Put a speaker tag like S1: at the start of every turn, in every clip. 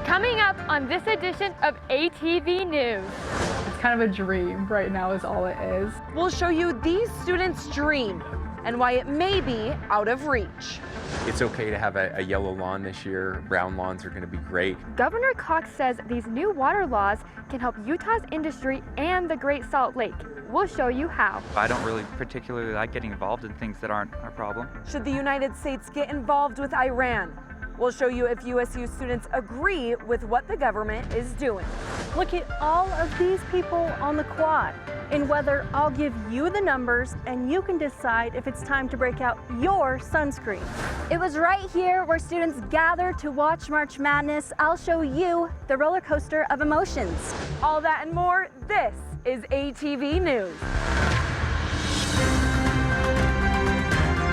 S1: Coming up on this edition of ATV News.
S2: It's kind of a dream right now is all it is.
S3: We'll show you these students' dream and why it may be out of reach.
S4: It's okay to have a yellow lawn this year. Brown lawns are going to be great.
S1: Governor Cox says these new water laws can help Utah's industry and the Great Salt Lake. We'll show you how.
S5: I don't really particularly like getting involved in things that aren't our problem.
S3: Should the United States get involved with Iran? We'll show you if USU students agree with what the government is doing.
S6: Look at all of these people on the quad. In weather, I'll give you the numbers and you can decide if it's time to break out your sunscreen.
S7: It was right here where students gathered to watch March Madness. I'll show you the roller coaster of emotions.
S3: All that and more, this is ATV News.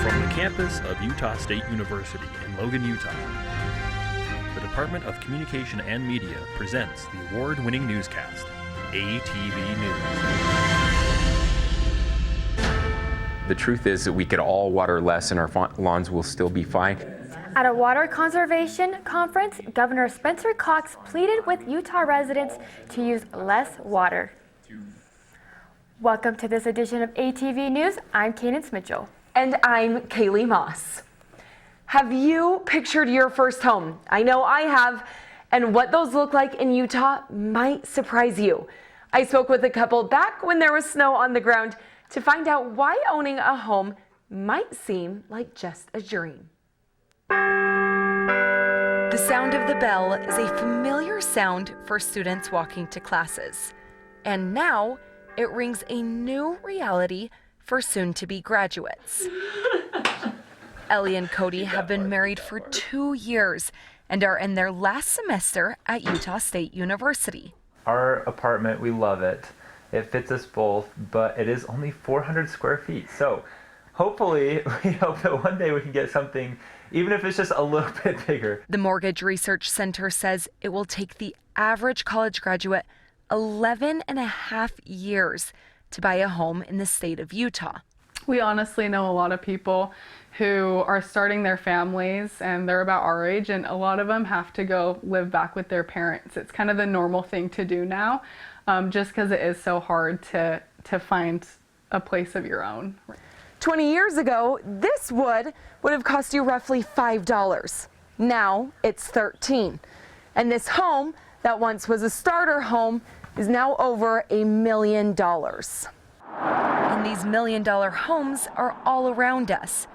S8: From the campus of Utah State University in Logan, Utah, the Department of Communication and Media presents the award-winning newscast, ATV News.
S4: The truth is that we could all water less and our lawns will still be fine.
S1: At a water conservation conference, Governor Spencer Cox pleaded with Utah residents to use less water. Welcome to this edition of ATV News. I'm Cadence Mitchell.
S3: And I'm Kaylee Moss. Have you pictured your first home? I know I have, and what those look like in Utah might surprise you. I spoke with a couple back when there was snow on the ground to find out why owning a home might seem like just a dream. The sound of the bell is a familiar sound for students walking to classes. And now it rings a new reality for soon-to-be graduates. Ellie and Cody have been married for 2 years and are in their last semester at Utah State University.
S9: Our apartment, we love it. It fits us both, but it is only 400 square feet. So hopefully, we hope that one day we can get something, even if it's just a little bit bigger.
S3: The Mortgage Research Center says it will take the average college graduate 11 and a half years to buy a home in the state of Utah.
S2: We honestly know a lot of people who are starting their families and they're about our age, and a lot of them have to go live back with their parents. It's kind of the normal thing to do now, just because it is so hard to find a place of your own.
S3: 20 years ago, this wood would have cost you roughly $5. Now it's $13. And this home that once was a starter home is now over $1 million. And these $1 million homes are all around us.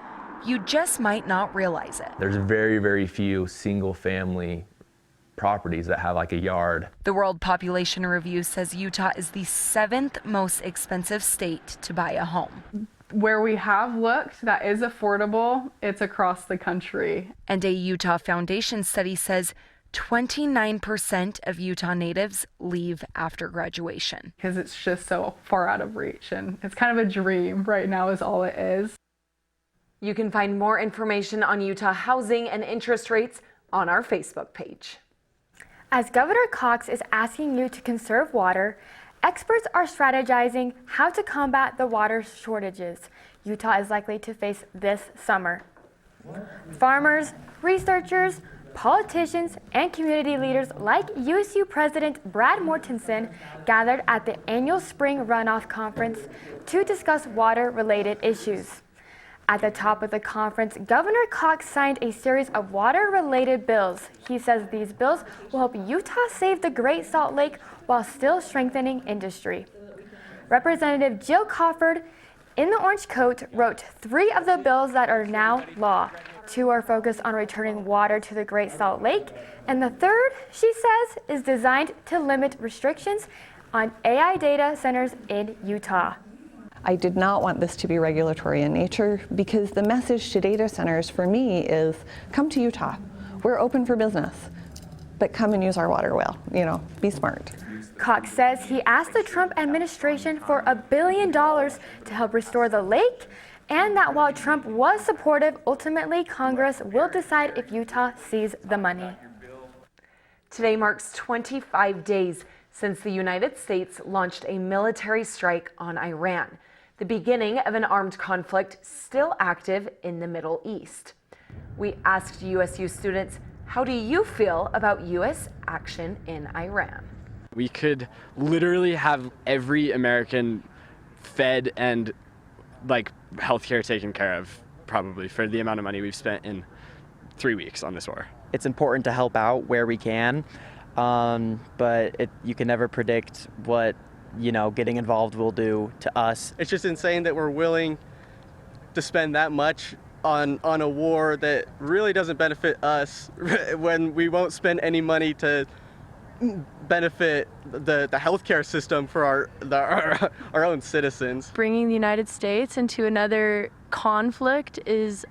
S3: You just might not realize it.
S10: There's very, very few single family properties that have like a yard.
S3: The World Population Review says Utah is the 7th most expensive state to buy a home.
S2: Where we have looked that is affordable, it's across the country.
S3: And a Utah Foundation study says 29% of Utah natives leave after graduation.
S2: Because it's just so far out of reach, and it's kind of a dream right now is all it is.
S3: You can find more information on Utah housing and interest rates on our Facebook page.
S1: As Governor Cox is asking you to conserve water, experts are strategizing how to combat the water shortages Utah is likely to face this summer. Farmers, researchers, politicians, and community leaders like USU President Brad Mortensen gathered at the annual Spring Runoff Conference to discuss water-related issues. At the top of the conference, Governor Cox signed a series of water-related bills. He says these bills will help Utah save the Great Salt Lake while still strengthening industry. Representative Jill Crawford, in the orange coat, wrote 3 of the bills that are now law. 2 are focused on returning water to the Great Salt Lake, and the 3rd, she says, is designed to limit restrictions on AI data centers in Utah.
S11: I did not want this to be regulatory in nature because the message to data centers for me is come to Utah. We're open for business, but come and use our water well, be smart.
S1: Cox says he asked the Trump administration for $1 billion to help restore the lake, and that while Trump was supportive, ultimately Congress will decide if Utah sees the money.
S3: Today marks 25 days since the United States launched a military strike on Iran, the beginning of an armed conflict still active in the Middle East. We asked USU students How do you feel about U.S. action in Iran?
S12: We could literally have every American fed and like healthcare taken care of probably for the amount of money we've spent in 3 weeks on this war.
S13: It's important to help out where we can, but you can never predict what, getting involved will do to us.
S14: It's just insane that we're willing to spend that much on a war that really doesn't benefit us when we won't spend any money to benefit the healthcare system for our own citizens.
S15: Bringing the United States into another conflict is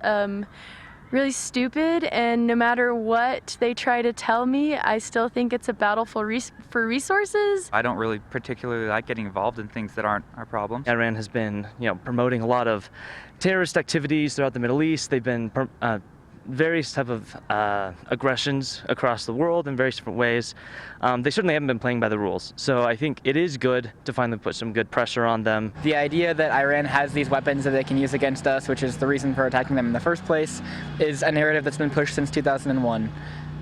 S15: really stupid, and no matter what they try to tell me, I still think it's a battle for resources.
S5: I don't really particularly like getting involved in things that aren't our problem.
S16: Iran has been, promoting a lot of terrorist activities throughout the Middle East. They've been various type of aggressions across the world in various different ways. They certainly haven't been playing by the rules. So I think it is good to finally put some good pressure on them.
S17: The idea that Iran has these weapons that they can use against us, which is the reason for attacking them in the first place, is a narrative that's been pushed since 2001.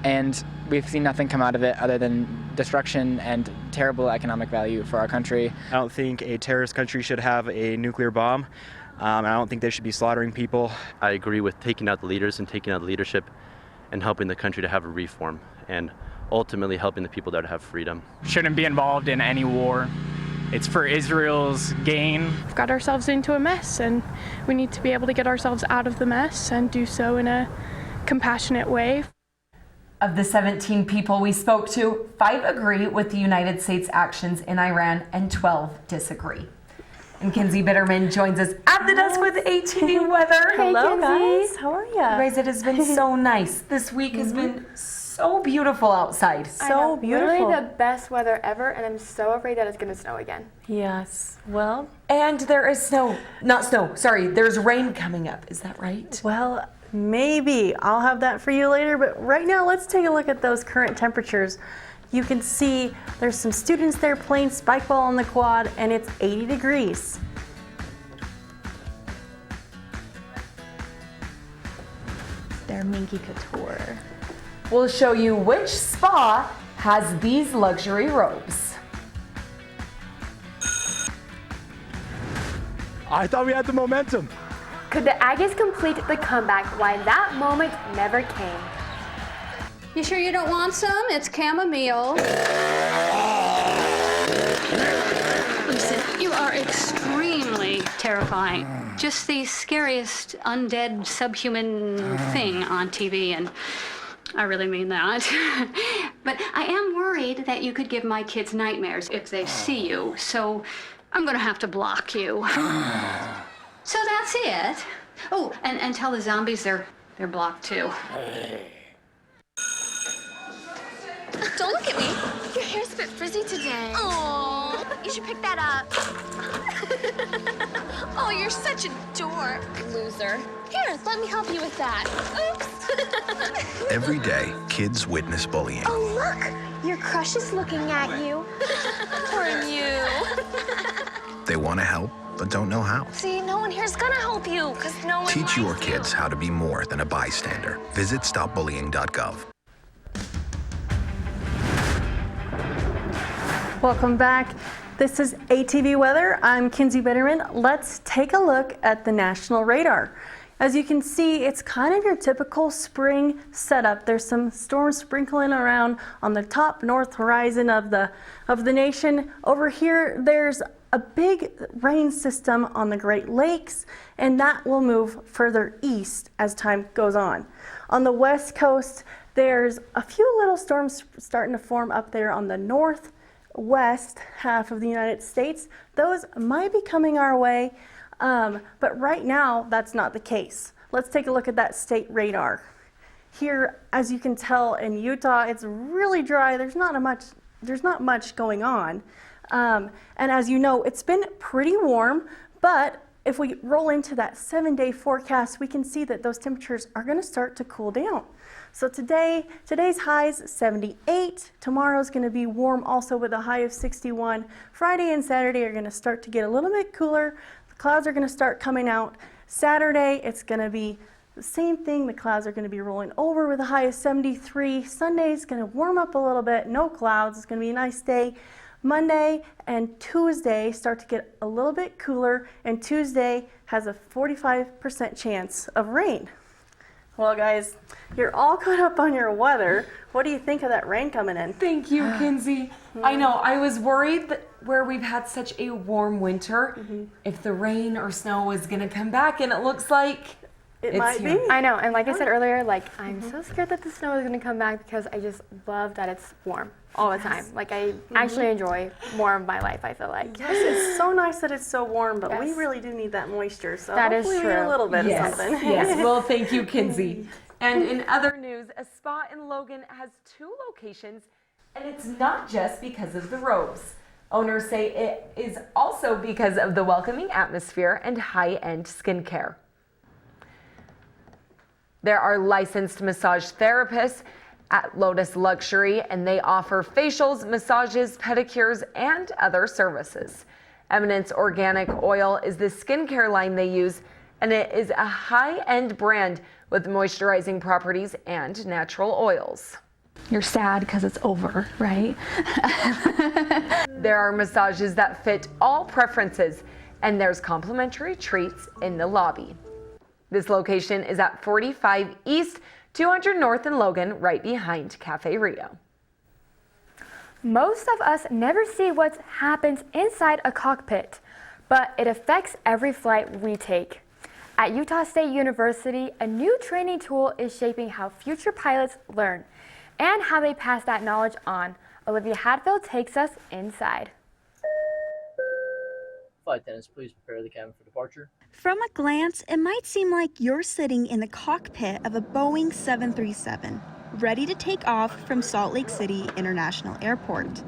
S17: And we've seen nothing come out of it other than destruction and terrible economic value for our country.
S18: I don't think a terrorist country should have a nuclear bomb. I don't think they should be slaughtering people.
S10: I agree with taking out the leaders and taking out leadership and helping the country to have a reform and ultimately helping the people there to have freedom.
S19: Shouldn't be involved in any war. It's for Israel's gain.
S20: We've got ourselves into a mess, and we need to be able to get ourselves out of the mess and do so in a compassionate way.
S3: Of the 17 people we spoke to, 5 agree with the United States' actions in Iran and 12 disagree. And Kinsey Bitterman joins us at the desk with ATV weather.
S6: Hey,
S3: Hello,
S6: Kinsey.
S3: guys.
S6: How are you?
S3: Guys, it has been so nice. This week has been so beautiful outside.
S6: So beautiful.
S1: Literally the best weather ever, and I'm so afraid that it's going to snow again.
S6: Yes. Well.
S3: And there is there's rain coming up. Is that right?
S6: Well, maybe. I'll have that for you later, but right now let's take a look at those current temperatures. You can see there's some students there playing spike ball on the quad, and it's 80 degrees.
S7: They're Minky Couture.
S3: We'll show you which spa has these luxury robes.
S21: I thought we had the momentum.
S1: Could the Aggies complete the comeback? Why that moment never came?
S22: You sure you don't want some? It's chamomile. Listen, you are extremely terrifying. Just the scariest undead subhuman thing on TV, and I really mean that. But I am worried that you could give my kids nightmares if they see you, so I'm gonna have to block you. So that's it. Oh, and tell the zombies they're blocked too.
S23: Don't look at me. Your hair's a bit frizzy today. Oh, you should pick that up. Oh, you're such a dork, loser. Here, let me help you with that. Oops.
S24: Every day, kids witness bullying.
S23: Oh, look, your crush is looking at you. Poor you.
S24: They want to help, but don't know how.
S23: See, no one here's gonna help you, because no one
S24: Teach your kids how to be more than a bystander. Visit stopbullying.gov.
S6: Welcome back. This is ATV Weather. I'm Kinsey Bitterman. Let's take a look at the national radar. As you can see, it's kind of your typical spring setup. There's some storms sprinkling around on the top north horizon of the nation. Over here, there's a big rain system on the Great Lakes, and that will move further east as time goes on. On the west coast, there's a few little storms starting to form up there on the northwest half of the United States. Those might be coming our way, but right now that's not the case. Let's take a look at that state radar. Here, as you can tell in Utah, it's really dry. There's not much going on. And as you know, it's been pretty warm, but if we roll into that 7-day forecast, we can see that those temperatures are going to start to cool down. So today's highs 78. Tomorrow's going to be warm also with a high of 61. Friday and Saturday are going to start to get a little bit cooler. The clouds are going to start coming out. Saturday, it's going to be Same thing, the clouds are going to be rolling over with a high of 73. Sunday is going to warm up a little bit, no clouds. It's going to be a nice day. Monday and Tuesday start to get a little bit cooler, and Tuesday has a 45% chance of rain. Well, guys, you're all caught up on your weather. What do you think of that rain coming in?
S3: Thank you, Kinsey. I know, I was worried that where we've had such a warm winter, if the rain or snow was gonna come back, and it looks like
S6: it might be.
S1: I know, and like I said earlier, like I'm so scared that the snow is gonna come back because I just love that it's warm all the time. Like I actually enjoy more of my life, I feel like.
S6: Yes, it's so nice that it's so warm, but we really do need that moisture. So
S1: that is
S6: hopefully
S1: true.
S6: we get a little bit of something.
S3: Yes, well, thank you, Kinsey. And in other news, a spa in Logan has 2 locations, and it's not just because of the robes. Owners say it is also because of the welcoming atmosphere and high-end skincare. There are licensed massage therapists at Lotus Luxury, and they offer facials, massages, pedicures, and other services. Eminence Organic Oil is the skincare line they use, and it is a high-end brand with moisturizing properties and natural oils.
S7: You're sad because it's over, right?
S3: There are massages that fit all preferences, and there's complimentary treats in the lobby. This location is at 45 East, 200 North in Logan, right behind Cafe Rio.
S1: Most of us never see what happens inside a cockpit, but it affects every flight we take. At Utah State University, a new training tool is shaping how future pilots learn and how they pass that knowledge on. Olivia Hadfield takes us inside.
S2: Flight attendants, please prepare the cabin for departure.
S4: From a glance, it might seem like you're sitting in the cockpit of a Boeing 737, ready to take off from Salt Lake City International Airport.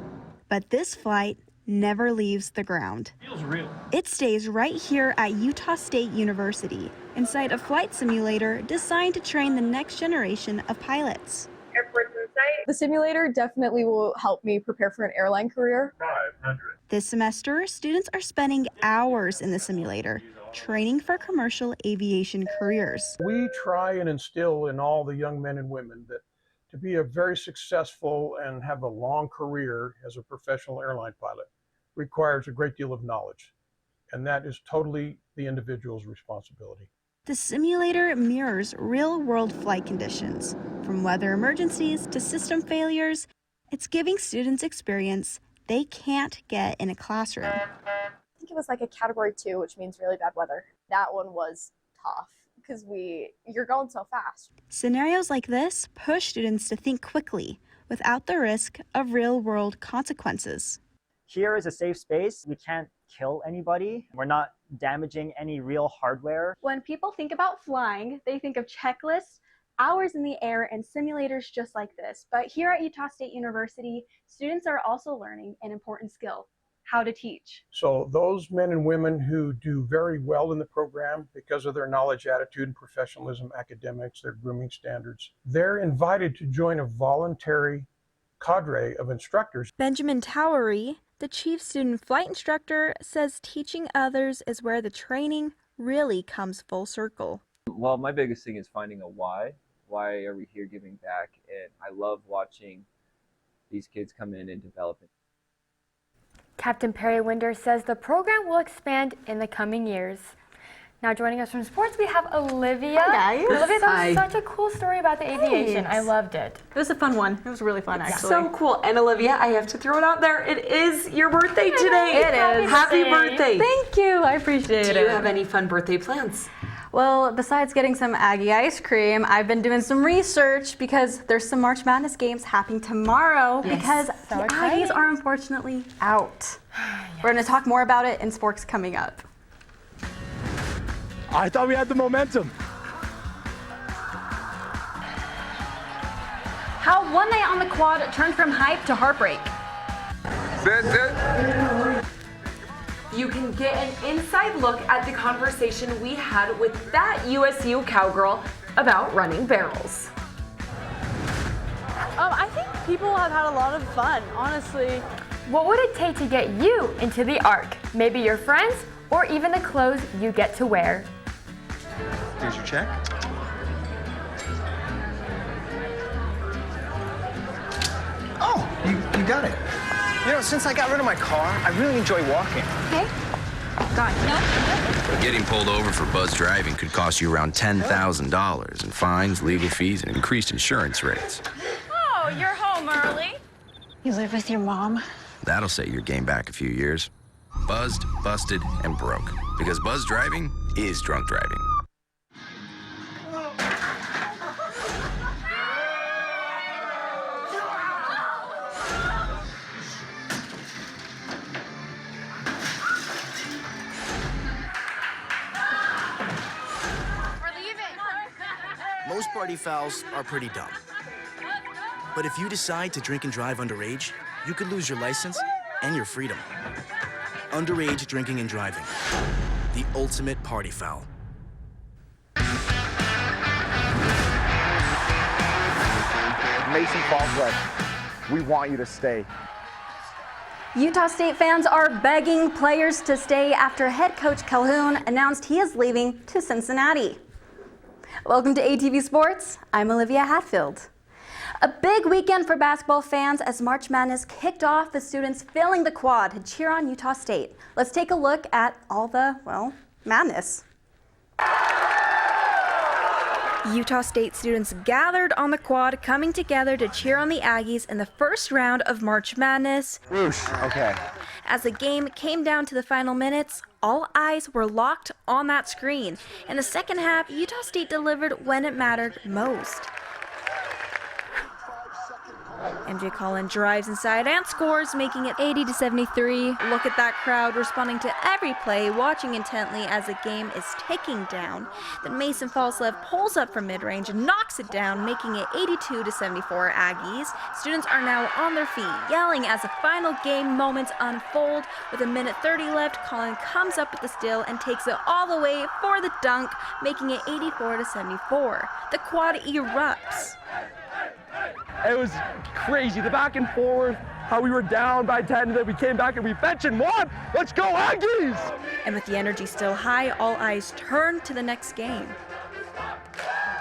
S4: But this flight never leaves the ground.
S2: Feels real.
S4: It stays right here at Utah State University, inside a flight simulator designed to train the next generation of pilots.
S8: Airports in sight. The simulator definitely will help me prepare for an airline career.
S2: 500.
S4: This semester, students are spending hours in the simulator, training for commercial aviation careers.
S9: We try and instill in all the young men and women that to be a very successful and have a long career as a professional airline pilot requires a great deal of knowledge, and that is totally the individual's responsibility.
S4: The simulator mirrors real-world flight conditions, from weather emergencies to system failures. It's giving students experience they can't get in a classroom.
S8: I think it was like a category 2, which means really bad weather. That one was tough because you're going so fast.
S4: Scenarios like this push students to think quickly without the risk of real-world consequences.
S25: Here is a safe space. We can't kill anybody. We're not damaging any real hardware.
S7: When people think about flying, they think of checklists, hours in the air, and simulators just like this. But here at Utah State University, students are also learning an important skill: how to teach.
S9: So those men and women who do very well in the program because of their knowledge, attitude, and professionalism, academics, their grooming standards, they're invited to join a voluntary cadre of instructors.
S4: Benjamin Towery, the chief student flight instructor, says teaching others is where the training really comes full circle.
S26: Well, my biggest thing is finding a why. Why are we here giving back? And I love watching these kids come in and develop it.
S1: Captain Perry Winder says the program will expand in the coming years. Now joining us from sports, we have Olivia.
S6: Hi, guys.
S1: Olivia, that
S6: Hi.
S1: was such a cool story about the aviation. I loved it.
S6: It was a fun one. It was really fun, actually.
S3: So cool. And Olivia, I have to throw it out there. It is your birthday today.
S6: It is.
S3: Happy birthday.
S6: Thank you. I appreciate it.
S3: Do you have any fun birthday plans?
S6: Well, besides getting some Aggie ice cream, I've been doing some research because there's some March Madness games happening tomorrow because the Aggies are unfortunately out. We're going to talk more about it in sports coming up.
S21: I thought we had the momentum.
S7: How one night on the quad turned from hype to heartbreak.
S3: You can get an inside look at the conversation we had with that USU cowgirl about running barrels.
S6: I think people have had a lot of fun, honestly.
S1: What would it take to get you into the Ark? Maybe your friends or even the clothes you get to wear.
S24: Here's your check.
S5: got it. You know, since I got rid of my car, I really enjoy walking.
S23: Okay. Got it. No.
S24: Getting pulled over for buzz driving could cost you around $10,000 in fines, legal fees, and increased insurance rates.
S23: Oh, you're home early. You live with your mom?
S24: That'll set your game back a few years. Buzzed, busted, and broke. Because buzz driving is drunk driving.
S11: Most party fouls are pretty dumb. But if you decide to drink and drive underage, you could lose your license and your freedom. Underage drinking and driving. The ultimate party foul.
S21: Mason Falls left. We want you to stay.
S4: Utah State fans are begging players to stay after head coach Calhoun announced he is leaving to Cincinnati. Welcome to ATV Sports. I'm Aliyah Hatfield. A big weekend for basketball fans as March Madness kicked off with students filling the quad to cheer on Utah State. Let's take a look at all the, well, madness. Utah State students gathered on the quad, coming together to cheer on the Aggies in the first round of March Madness.
S21: Whoosh, okay.
S4: As the game came down to the final minutes, all eyes were locked on that screen. In the second half, Utah State delivered when it mattered most. MJ Collin drives inside and scores, making it 80-73. Look at that crowd responding to every play, watching intently as the game is ticking down. Then Mason Falslev pulls up from mid-range and knocks it down, making it 82-74 Aggies. Students are now on their feet, yelling as the final game moments unfold. With a minute 30 left, Collin comes up with the steal and takes it all the way for the dunk, making it 84-74. The quad erupts.
S21: It was crazy, the back and forth, how we were down by 10, and then we came back and we benched and won. Let's go Aggies!
S4: And with the energy still high, all eyes turn to the next game.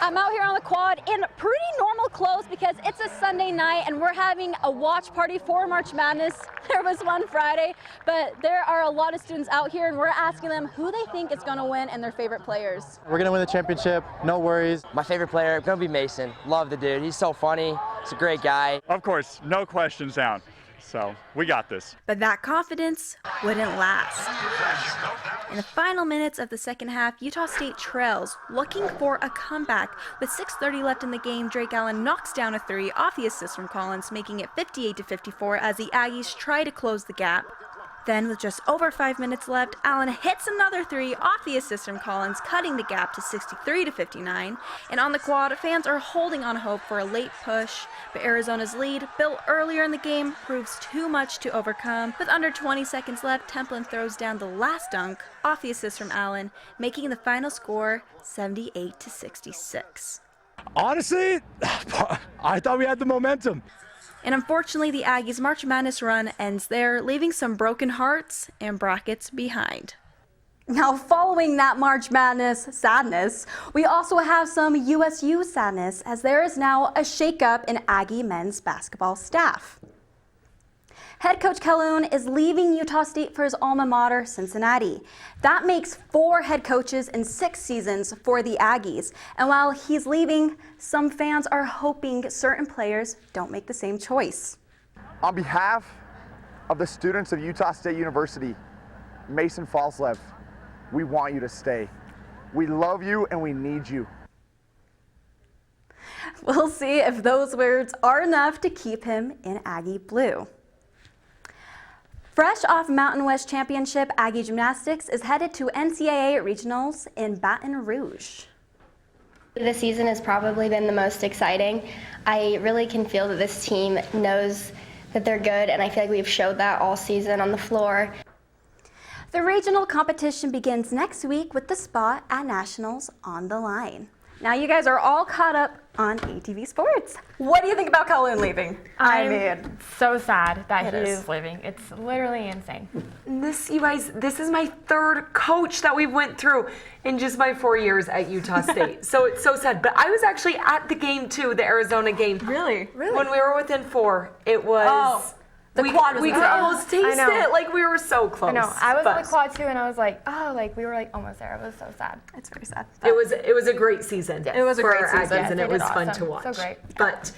S12: I'm out here on the quad in pretty normal clothes because it's a Sunday night and we're having a watch party for March Madness. There was one Friday, but there are a lot of students out here and we're asking them who they think is going to win and their favorite players.
S21: We're gonna win the championship, no worries.
S13: My favorite player, gonna be Mason. Love the dude, he's so funny, he's a great guy.
S21: Of course, no questions down. So, we got this.
S4: But that confidence wouldn't last. In the final minutes of the second half, Utah State trails, looking for a comeback. With 6:30 left in the game, Drake Allen knocks down a three off the assist from Collins, making it 58-54 as the Aggies try to close the gap. Then, with just over 5 minutes left, Allen hits another three off the assist from Collins, cutting the gap to 63-59. And on the quad, fans are holding on hope for a late push, but Arizona's lead, built earlier in the game, proves too much to overcome. With under 20 seconds left, Templin throws down the last dunk off the assist from Allen, making the final score 78-66.
S21: Honestly, I thought we had the momentum.
S4: And unfortunately, the Aggies' March Madness run ends there, leaving some broken hearts and brackets behind. Now, following that March Madness sadness, we also have some USU sadness, as there is now a shakeup in Aggie men's basketball staff. Head coach Calhoun is leaving Utah State for his alma mater, Cincinnati. That makes 4 head coaches in 6 seasons for the Aggies. And while he's leaving, some fans are hoping certain players don't make the same choice.
S21: On behalf of the students of Utah State University, Mason Falslev, we want you to stay. We love you and we need you.
S4: We'll see if those words are enough to keep him in Aggie blue. Fresh off Mountain West Championship, Aggie Gymnastics is headed to NCAA Regionals in Baton Rouge.
S14: This season has probably been the most exciting. I really can feel that this team knows that they're good, and I feel like we've showed that all season on the floor.
S4: The regional competition begins next week with the spot at Nationals on the line. Now you guys are all caught up on ATV Sports. What do you think about Calhoun leaving?
S1: I'm so sad that he is leaving. It's literally insane.
S15: You guys, this is my 3rd coach that we went through in just my 4 years at Utah State. So it's so sad. But I was actually at the game too, the Arizona game.
S4: Really?
S15: When we were within 4, it was we
S7: quad was
S15: could
S7: insane.
S15: almost taste
S1: I know.
S15: it. Like we were so close.
S1: I know. I was on the
S15: but
S1: quad too, and I was like, oh, like we were like almost there. It was so sad.
S7: It's very sad.
S15: It was a great season.
S1: Yes.
S15: It was a great
S1: season.
S15: season,
S1: Yes,
S15: and
S1: they
S15: it was
S1: did
S15: fun
S1: awesome.
S15: to watch.
S1: So great.
S15: But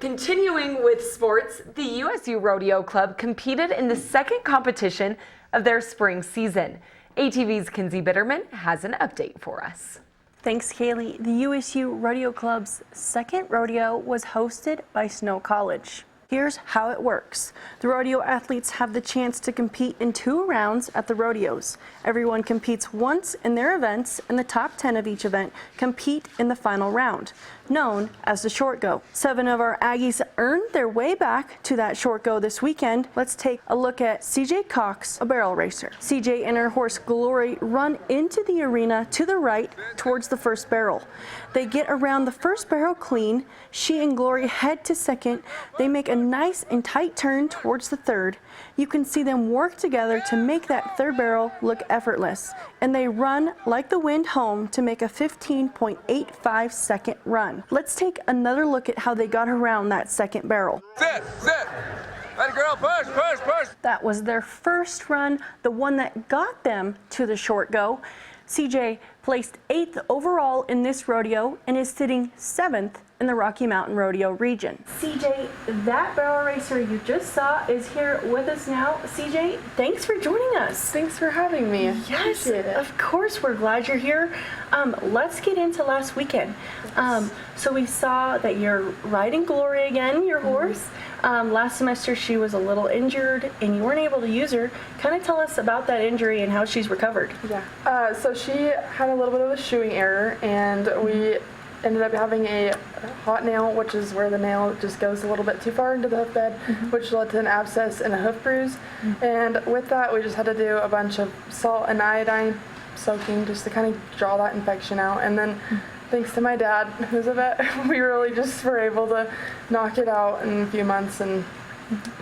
S15: continuing with sports, the USU Rodeo Club competed in the second competition of their spring season. ATV's Kinsey Bitterman has an update for us.
S6: Thanks, Kaylee. The USU Rodeo Club's second rodeo was hosted by Snow College. Here's how it works. The rodeo athletes have the chance to compete in 2 rounds at the rodeos. Everyone competes once in their events, and the top 10 of each event compete in the final round, known as the short go. 7 of our Aggies earned their way back to that short go this weekend. Let's take a look at CJ Cox, a barrel racer. CJ and her horse Glory run into the arena to the right towards the first barrel. They get around the first barrel clean. She and Glory head to second. They make a nice and tight turn towards the third. You can see them work together to make that third barrel look effortless. And they run like the wind home to make a 15.85 second run. Let's take another look at how they got around that second barrel.
S10: Sit. Let it girl, push.
S6: That was their first run, the one that got them to the short go. CJ placed 8th overall in this rodeo and is sitting 7th in the Rocky Mountain Rodeo region. CJ, that barrel racer you just saw is here with us now. CJ, thanks for joining us.
S16: Thanks for having me.
S6: Yes, of course, we're glad you're here. Let's get into last weekend. So we saw that you're riding Glory again, your horse. Last semester she was a little injured and you weren't able to use her. Kind of tell us about that injury and how she's recovered.
S16: Yeah. So she had a little bit of a shoeing error, and we ended up having a hot nail, which is where the nail just goes a little bit too far into the hoof bed, which led to an abscess and a hoof bruise. And with that, we just had to do a bunch of salt and iodine soaking just to kind of draw that infection out. And then thanks to my dad, who's a vet, we really just were able to knock it out in a few months and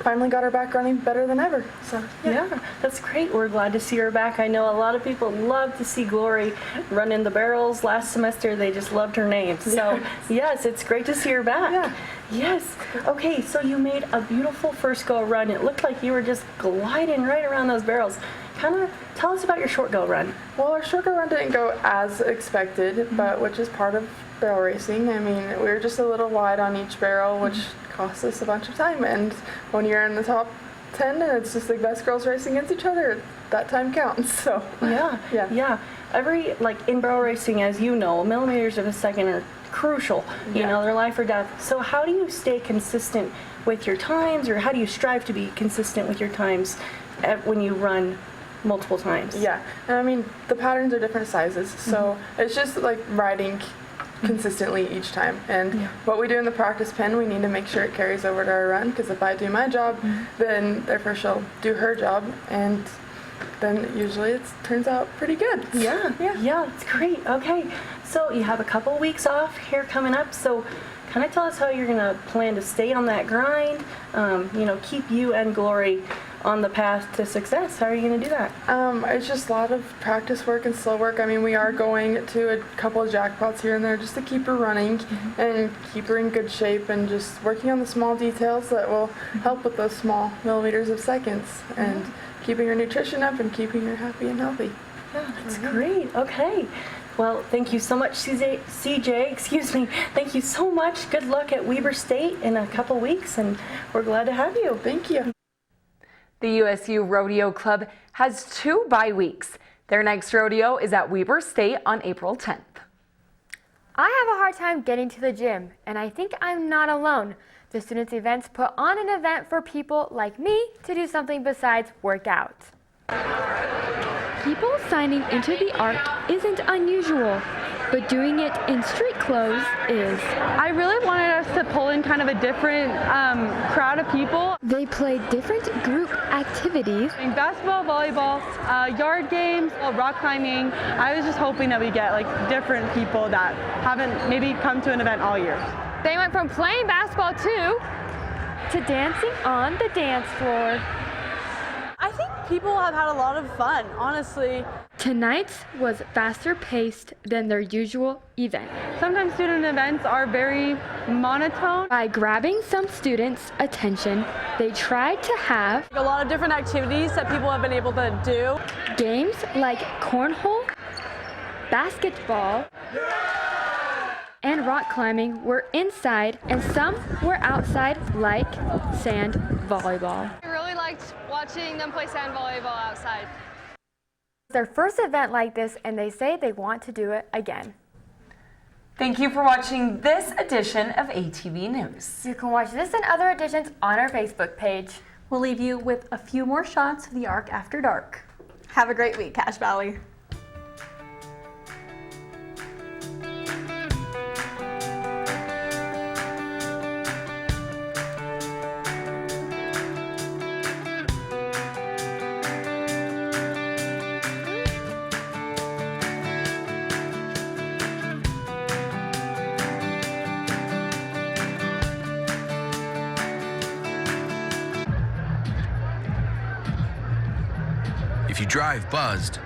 S16: finally got her back running better than ever. So
S6: yeah, that's great. We're glad to see her back. I know a lot of people love to see Glory run in the barrels. Last semester they just loved her name. So yes, it's great to see her back.
S16: Yeah.
S6: Yes. Okay, so you made a beautiful first go run. It looked like you were just gliding right around those barrels. Kind of tell us about your short go run.
S16: Well, our short go run didn't go as expected, but which is part of barrel racing. I mean, we were just a little wide on each barrel, which cost us a bunch of time. And when you're in the top 10 and it's just the best girls racing against each other, that time counts. So
S6: yeah. Every, like in barrel racing, as you know, millimeters of a second are crucial. You know, they're life or death. So how do you stay consistent with your times, or how do you strive to be consistent with your times when you run multiple times?
S16: Yeah, and I mean, the patterns are different sizes, so it's just like riding consistently each time. And what we do in the practice pen, we need to make sure it carries over to our run, because if I do my job, then therefore she'll do her job, and then usually it turns out pretty good.
S6: Yeah, it's great. Okay, so you have a couple weeks off here coming up, so kind of tell us how you're gonna plan to stay on that grind, keep you and Glory on the path to success. How are you gonna do that?
S16: It's just a lot of practice work and slow work. I mean, we are going to a couple of jackpots here and there just to keep her running and keep her in good shape, and just working on the small details that will help with those small millimeters of seconds, and keeping her nutrition up and keeping her happy and healthy.
S6: Yeah, that's great. Okay. Well, thank you so much, CJ. Excuse me. Thank you so much. Good luck at Weber State in a couple weeks, and we're glad to have you.
S16: Thank you.
S15: The USU Rodeo Club has 2 bye weeks. Their next rodeo is at Weber State on April 10th.
S1: I have a hard time getting to the gym, and I think I'm not alone. The students' events put on an event for people like me to do something besides work out. People signing into the art isn't unusual, but doing it in street clothes is.
S17: I really wanted us to pull in kind of a different crowd of people.
S1: They play different group activities.
S17: Basketball, volleyball, yard games, rock climbing. I was just hoping that we get like different people that haven't maybe come to an event all year.
S1: They went from playing basketball to dancing on the dance floor.
S18: I think people have had a lot of fun, honestly.
S1: Tonight's was faster paced than their usual event.
S17: Sometimes student events are very monotone.
S1: By grabbing some students' attention, they tried to have
S17: A lot of different activities that people have been able to do.
S1: games like cornhole, basketball, and rock climbing were inside, and some were outside, like sand volleyball.
S2: I really liked watching them play sand volleyball outside.
S1: It's their first event like this, and they say they want to do it again.
S15: Thank you for watching this edition of ATV News.
S1: You can watch this and other editions on our Facebook page.
S6: We'll leave you with a few more shots of the Arc After Dark.
S7: Have a great week, Cache Valley.
S24: If you drive buzzed,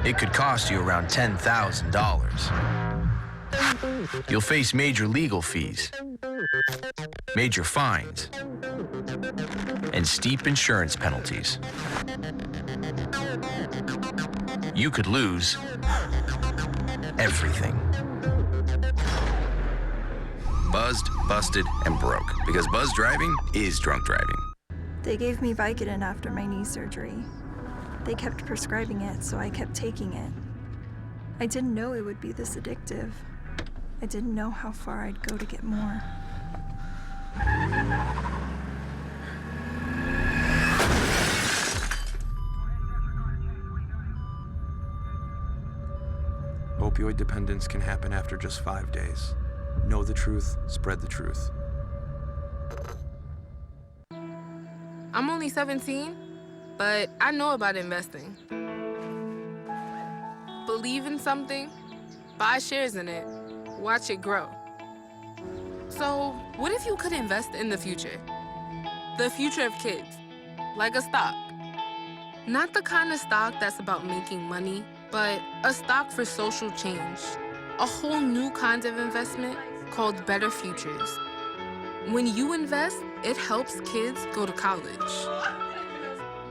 S24: it could cost you around $10,000. You'll face major legal fees, major fines, and steep insurance penalties. You could lose everything. Buzzed, busted, and broke, because buzz driving is drunk driving.
S8: They gave me Vicodin after my knee surgery. They kept prescribing it, so I kept taking it. I didn't know it would be this addictive. I didn't know how far I'd go to get more.
S18: Opioid dependence can happen after just 5 days. Know the truth, spread the truth.
S19: I'm only 17, but I know about investing. Believe in something, buy shares in it, watch it grow. So, what if you could invest in the future? The future of kids, like a stock. Not the kind of stock that's about making money, but a stock for social change. A whole new kind of investment called Better Futures. When you invest, it helps kids go to college.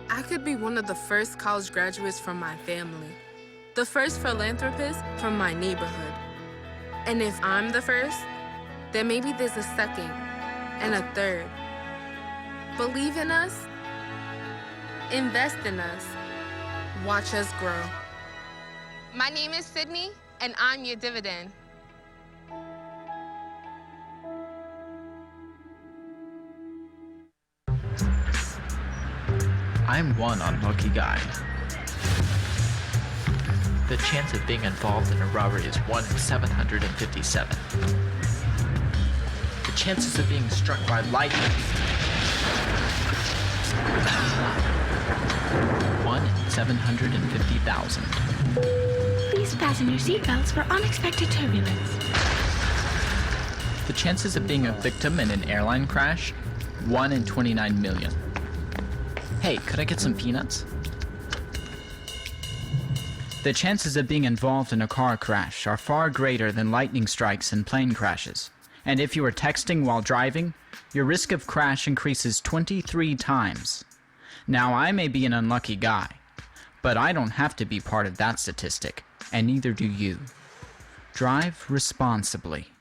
S19: I could be one of the first college graduates from my family, the first philanthropist from my neighborhood. And if I'm the first, then maybe there's a second and a third. Believe in us, invest in us, watch us grow. My name is Sydney, and I'm your dividend.
S20: I'm one unlucky guy. The chance of being involved in a robbery is 1 in 757. The chances of being struck by lightning. 1 in 750,000.
S22: Please fasten your seatbelts for unexpected turbulence.
S20: The chances of being a victim in an airline crash? 1 in 29 million. Hey, could I get some peanuts? The chances of being involved in a car crash are far greater than lightning strikes and plane crashes. And if you are texting while driving, your risk of crash increases 23 times. Now, I may be an unlucky guy, but I don't have to be part of that statistic, and neither do you. Drive responsibly.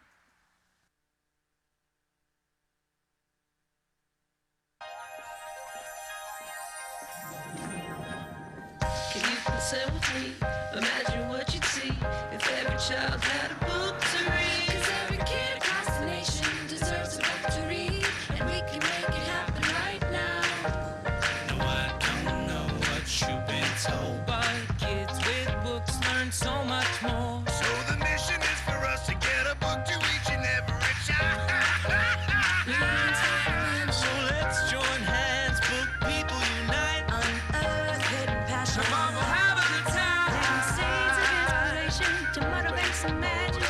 S27: Imagine what you'd see if every child had a book to read. 'Cause every kid across the nation deserves a book to read, and we can make it happen right now. No, I don't know what you've been told, but kids with books learn so much more. So the mission is for us to get a book to each and every child. So let's join hands, book people unite, unearth hidden passion. Come on, we'll have a good time. To motivate some magic.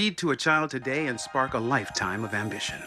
S3: Read to a child today and spark a lifetime of ambition.